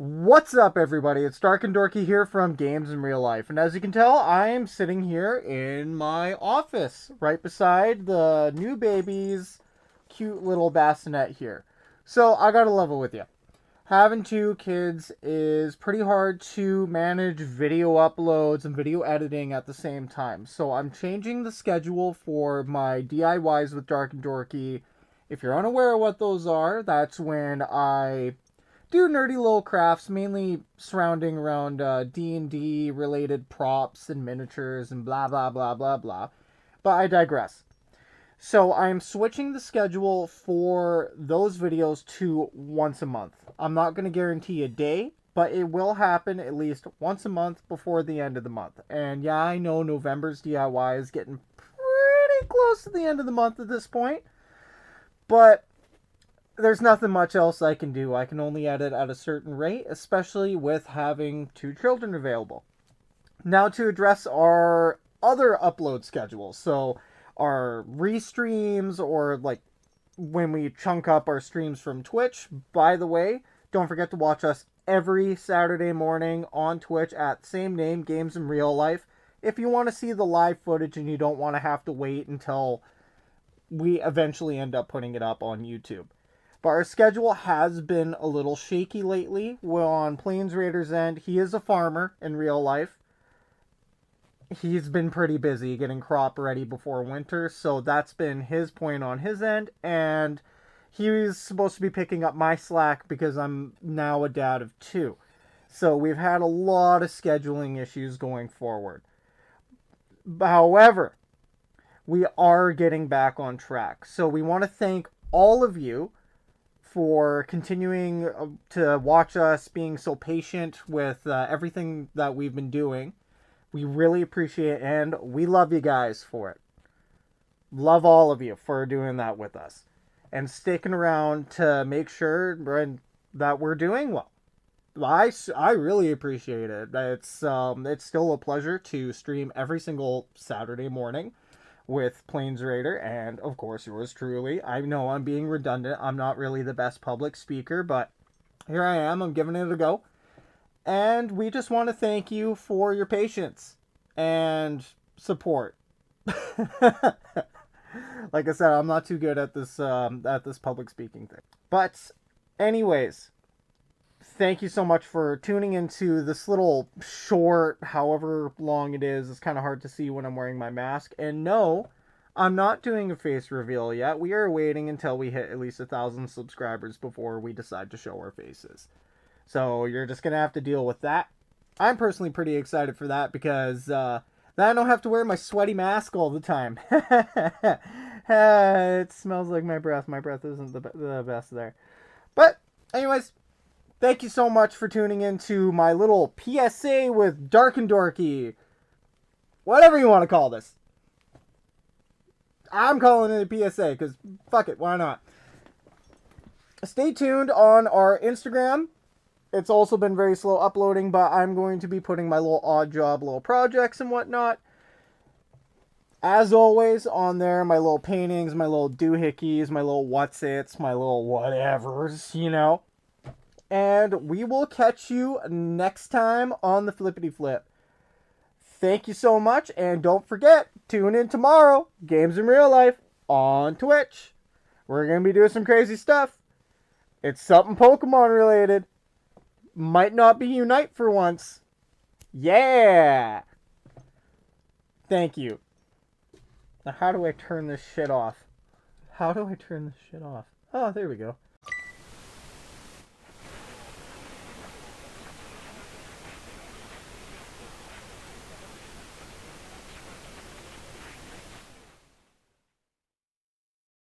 What's up, everybody? It's DarknDorky here from Games in Real Life. And as you can tell, I am sitting here in my office, right beside the new baby's cute little bassinet here. So, I gotta level with you. Having two kids is pretty hard to manage video uploads and video editing at the same time. So, I'm changing the schedule for my DIYs with DarknDorky. If you're unaware of what those are, that's when I do nerdy little crafts, mainly surrounding around D&D related props and miniatures and blah blah blah blah blah. But I digress. So I'm switching the schedule for those videos to once a month. I'm not going to guarantee a day, but it will happen at least once a month before the end of the month. And yeah, I know November's DIY is getting pretty close to the end of the month at this point, but there's nothing much else I can do. I can only edit at a certain rate, especially with having two children available. Now to address our other upload schedules. So our restreams, or like when we chunk up our streams from Twitch. By the way, don't forget to watch us every Saturday morning on Twitch at same name, Games in Real Life. If you want to see the live footage and you don't want to have to wait until we eventually end up putting it up on YouTube. But our schedule has been a little shaky lately. Well, on Plains Raider's end, he is a farmer in real life. He's been pretty busy getting crop ready before winter, so that's been his point on his end. And he's supposed to be picking up my slack because I'm now a dad of two. So we've had a lot of scheduling issues going forward. However, we are getting back on track. So we want to thank all of you for continuing to watch us, being so patient with everything that we've been doing. We really appreciate it, and we love you guys for it. Love all of you for doing that with us and sticking around to make sure that we're doing well. I really appreciate it. It's still a pleasure to stream every single Saturday morning with Plains Raider and, of course, yours truly. I know I'm being redundant. I'm not really the best public speaker, but here I am. I'm giving it a go. And we just want to thank you for your patience and support. Like I said, I'm not too good at this public speaking thing. But anyways, thank you so much for tuning into this little short, however long it is. It's kind of hard to see when I'm wearing my mask. And no, I'm not doing a face reveal yet. We are waiting until we hit at least 1,000 subscribers before we decide to show our faces. So you're just going to have to deal with that. I'm personally pretty excited for that because then I don't have to wear my sweaty mask all the time. It smells like my breath. My breath isn't the best there. But anyways, thank you so much for tuning into my little PSA with DarknDorky. Whatever you want to call this. I'm calling it a PSA because fuck it, why not? Stay tuned on our Instagram. It's also been very slow uploading, but I'm going to be putting my little odd job, little projects and whatnot. As always, on there, my little paintings, my little doohickeys, my little what's-its, my little whatevers, you know. And we will catch you next time on the Flippity Flip. Thank you so much, and don't forget, tune in tomorrow, Games in Real Life, on Twitch. We're going to be doing some crazy stuff. It's something Pokemon related. Might not be Unite for once. Yeah! Thank you. Now how do I turn this shit off? How do I turn this shit off? Oh, there we go.